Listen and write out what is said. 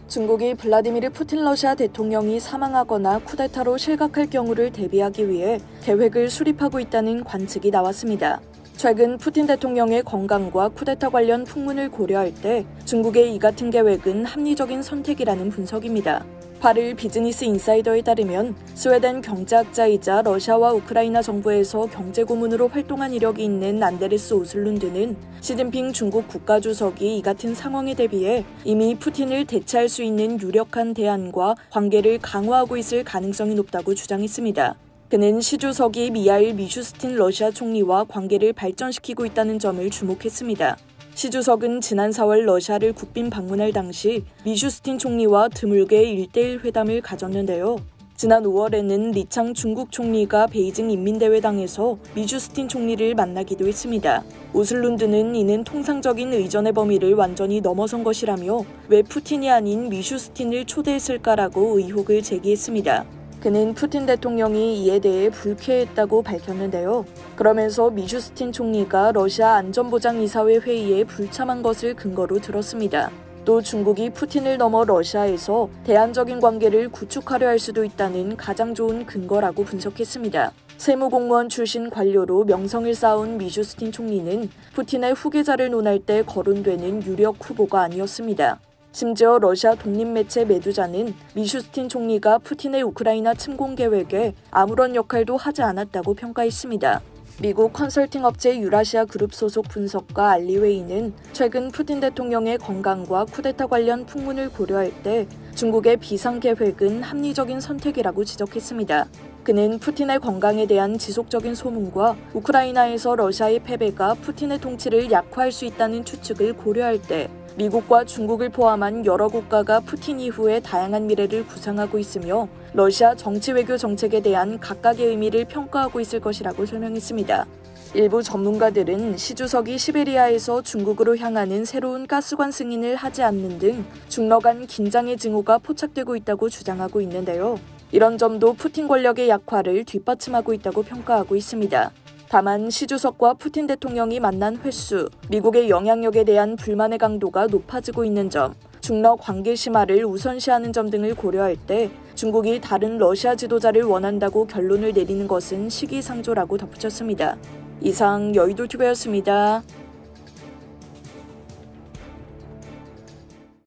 중국이 블라디미르 푸틴 러시아 대통령이 사망하거나 쿠데타로 실각할 경우를 대비하기 위해 계획을 수립하고 있다는 관측이 나왔습니다. 최근 푸틴 대통령의 건강과 쿠데타 관련 풍문을 고려할 때 중국의 이 같은 계획은 합리적인 선택이라는 분석입니다. 8일 비즈니스 인사이더에 따르면 스웨덴 경제학자이자 러시아와 우크라이나 정부에서 경제고문으로 활동한 이력이 있는 안데르스 오슬룬드는 시진핑 중국 국가주석이 이 같은 상황에 대비해 이미 푸틴을 대체할 수 있는 유력한 대안과 관계를 강화하고 있을 가능성이 높다고 주장했습니다. 그는 시 주석이 미하일 미슈스틴 러시아 총리와 관계를 발전시키고 있다는 점을 주목했습니다. 시 주석은 지난 4월 러시아를 국빈 방문할 당시 미슈스틴 총리와 드물게 1대1 회담을 가졌는데요. 지난 5월에는 리창 중국 총리가 베이징 인민대회당에서 미슈스틴 총리를 만나기도 했습니다. 오슬룬드는 이는 통상적인 의전의 범위를 완전히 넘어선 것이라며 왜 푸틴이 아닌 미슈스틴을 초대했을까라고 의혹을 제기했습니다. 그는 푸틴 대통령이 이에 대해 불쾌했다고 밝혔는데요. 그러면서 미슈스틴 총리가 러시아 안전보장이사회 회의에 불참한 것을 근거로 들었습니다. 또 중국이 푸틴을 넘어 러시아에서 대안적인 관계를 구축하려 할 수도 있다는 가장 좋은 근거라고 분석했습니다. 세무공무원 출신 관료로 명성을 쌓아온 미슈스틴 총리는 푸틴의 후계자를 논할 때 거론되는 유력 후보가 아니었습니다. 심지어 러시아 독립매체 메두자는 미슈스틴 총리가 푸틴의 우크라이나 침공 계획에 아무런 역할도 하지 않았다고 평가했습니다. 미국 컨설팅 업체 유라시아 그룹 소속 분석가 알리웨이는 최근 푸틴 대통령의 건강과 쿠데타 관련 풍문을 고려할 때 중국의 비상계획은 합리적인 선택이라고 지적했습니다. 그는 푸틴의 건강에 대한 지속적인 소문과 우크라이나에서 러시아의 패배가 푸틴의 통치를 약화할 수 있다는 추측을 고려할 때 미국과 중국을 포함한 여러 국가가 푸틴 이후에 다양한 미래를 구상하고 있으며 러시아 정치 외교 정책에 대한 각각의 의미를 평가하고 있을 것이라고 설명했습니다. 일부 전문가들은 시 주석이 시베리아에서 중국으로 향하는 새로운 가스관 승인을 하지 않는 등 중러 간 긴장의 징후가 포착되고 있다고 주장하고 있는데요. 이런 점도 푸틴 권력의 약화를 뒷받침하고 있다고 평가하고 있습니다. 다만 시 주석과 푸틴 대통령이 만난 횟수, 미국의 영향력에 대한 불만의 강도가 높아지고 있는 점, 중러 관계 심화를 우선시하는 점 등을 고려할 때 중국이 다른 러시아 지도자를 원한다고 결론을 내리는 것은 시기상조라고 덧붙였습니다. 이상 여의도TV였습니다.